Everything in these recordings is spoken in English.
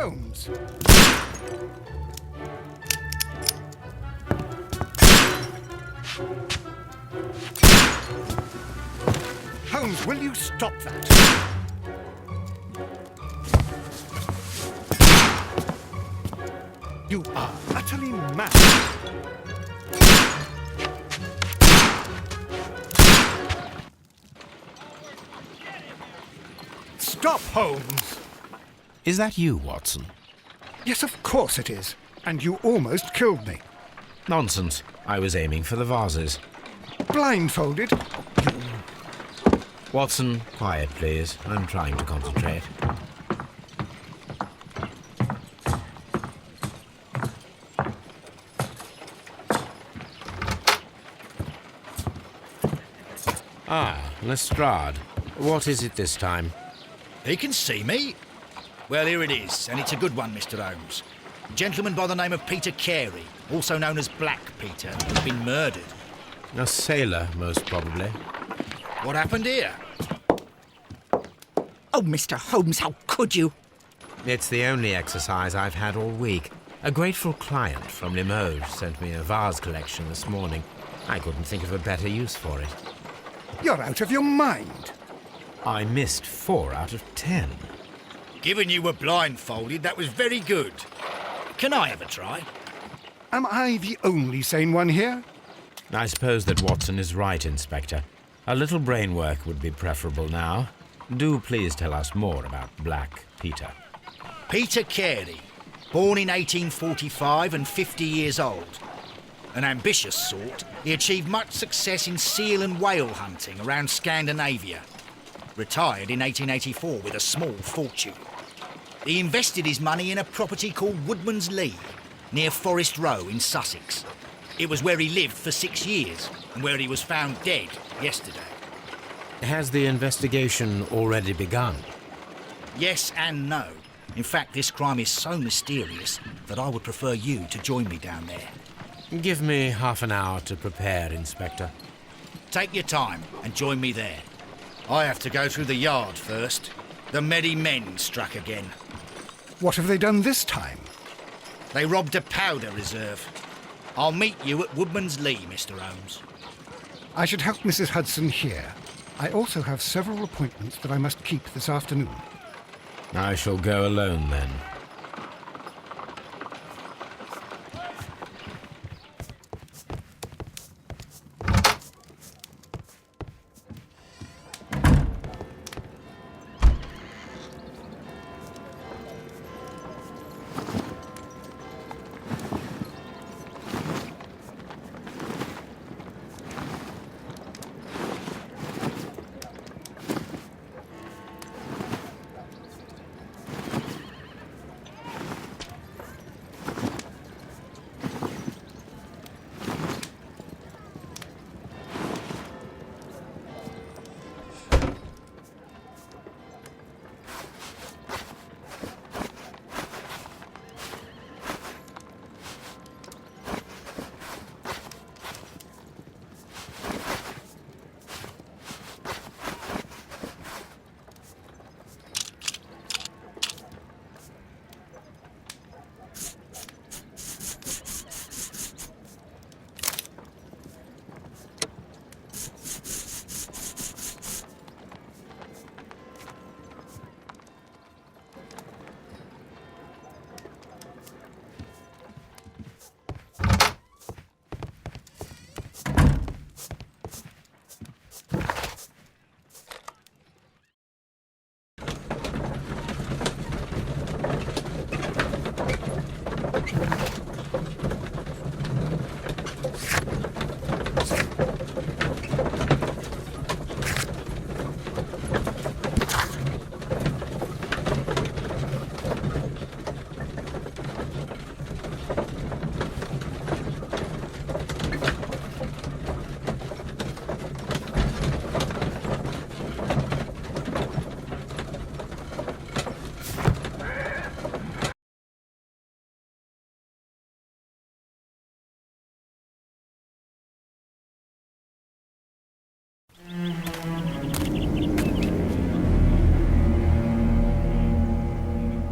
Holmes! Holmes, will you stop that? You are utterly mad. Stop, Holmes! Is that you, Watson? Yes, of course it is. And you almost killed me. Nonsense. I was aiming for the vases. Blindfolded? Watson, quiet, please. I'm trying to concentrate. Ah, Lestrade. What is it this time? He can see me. Well, here it is, and it's a good one, Mr. Holmes. A gentleman by the name of Peter Carey, also known as Black Peter, has been murdered. A sailor, most probably. What happened here? Oh, Mr. Holmes, how could you? It's the only exercise I've had all week. A grateful client from Limoges sent me a vase collection this morning. I couldn't think of a better use for it. You're out of your mind. I missed 4 out of 10. Given you were blindfolded, that was very good. Can I have a try? Am I the only sane one here? I suppose that Watson is right, Inspector. A little brain work would be preferable now. Do please tell us more about Black Peter. Peter Carey, born in 1845 and 50 years old. An ambitious sort, he achieved much success in seal and whale hunting around Scandinavia. Retired in 1884 with a small fortune. He invested his money in a property called Woodman's Lee, near Forest Row in Sussex. It was where he lived for 6 years, and where he was found dead yesterday. Has the investigation already begun? Yes and no. In fact, this crime is so mysterious that I would prefer you to join me down there. Give me half an hour to prepare, Inspector. Take your time and join me there. I have to go through the yard first. The merry men struck again. What have they done this time? They robbed a powder reserve. I'll meet you at Woodman's Lee, Mr. Holmes. I should help Mrs. Hudson here. I also have several appointments that I must keep this afternoon. I shall go alone, then.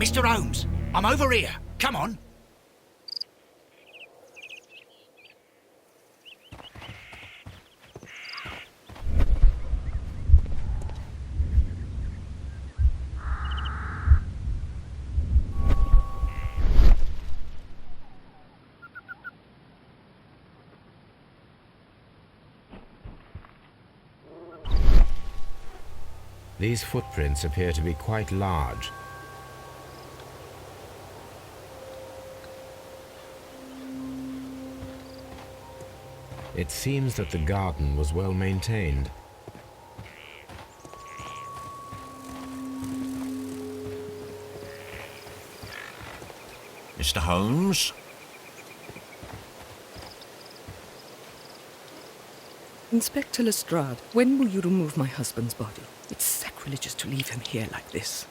Mr. Holmes, I'm over here. Come on. These footprints appear to be quite large. It seems that the garden was well maintained. Mr. Holmes? Inspector Lestrade, when will you remove my husband's body? It's sacrilegious to leave him here like this.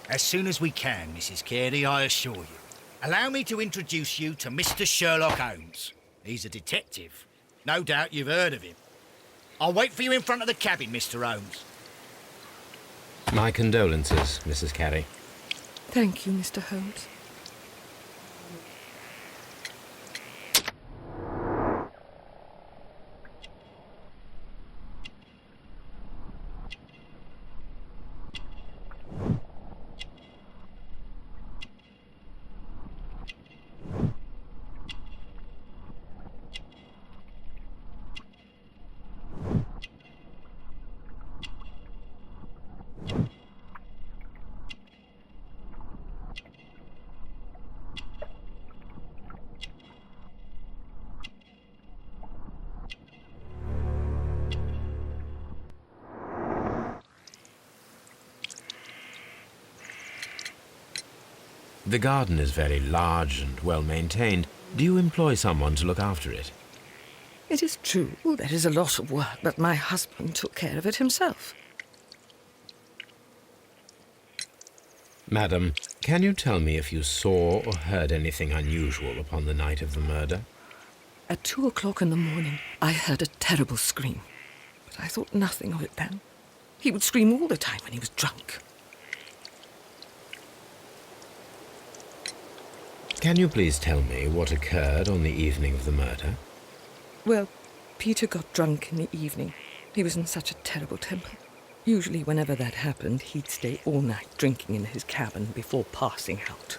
As soon as we can, Mrs. Carey, I assure you. Allow me to introduce you to Mr. Sherlock Holmes. He's a detective. No doubt you've heard of him. I'll wait for you in front of the cabin, Mr. Holmes. My condolences, Mrs. Carey. Thank you, Mr. Holmes. The garden is very large and well maintained. Do you employ someone to look after it? It is true, there is a lot of work, but my husband took care of it himself. Madam, can you tell me if you saw or heard anything unusual upon the night of the murder? At 2 o'clock in the morning, I heard a terrible scream, but I thought nothing of it then. He would scream all the time when he was drunk. Can you please tell me what occurred on the evening of the murder? Well, Peter got drunk in the evening. He was in such a terrible temper. Usually, whenever that happened, he'd stay all night drinking in his cabin before passing out.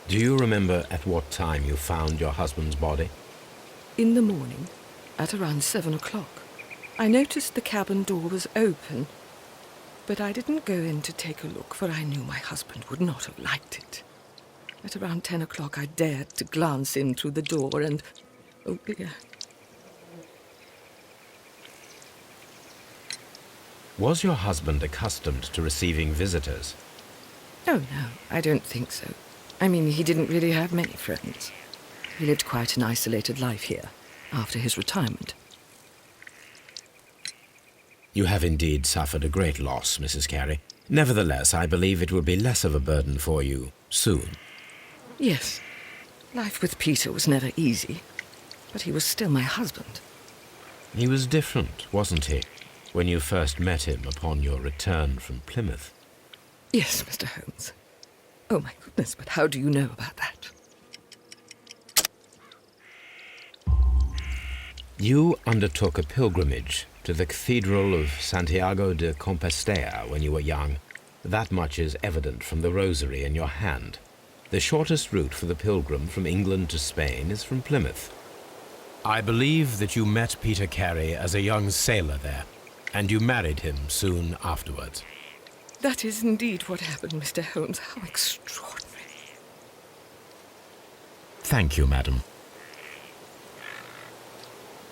Do you remember at what time you found your husband's body? In the morning, at around 7 o'clock, I noticed the cabin door was open, but I didn't go in to take a look, for I knew my husband would not have liked it. At around 10 o'clock, I dared to glance in through the door and... oh dear. Was your husband accustomed to receiving visitors? Oh, no, I don't think so. I mean, he didn't really have many friends. He lived quite an isolated life here, after his retirement. You have indeed suffered a great loss, Mrs. Carey. Nevertheless, I believe it will be less of a burden for you soon. Yes, life with Peter was never easy, but he was still my husband. He was different, wasn't he, when you first met him upon your return from Plymouth? Yes, Mr. Holmes. Oh, my goodness, but how do you know about that? You undertook a pilgrimage to the Cathedral of Santiago de Compostela when you were young. That much is evident from the rosary in your hand. The shortest route for the pilgrim from England to Spain is from Plymouth. I believe that you met Peter Carey as a young sailor there, and you married him soon afterwards. That is indeed what happened, Mr. Holmes. How extraordinary. Thank you, madam.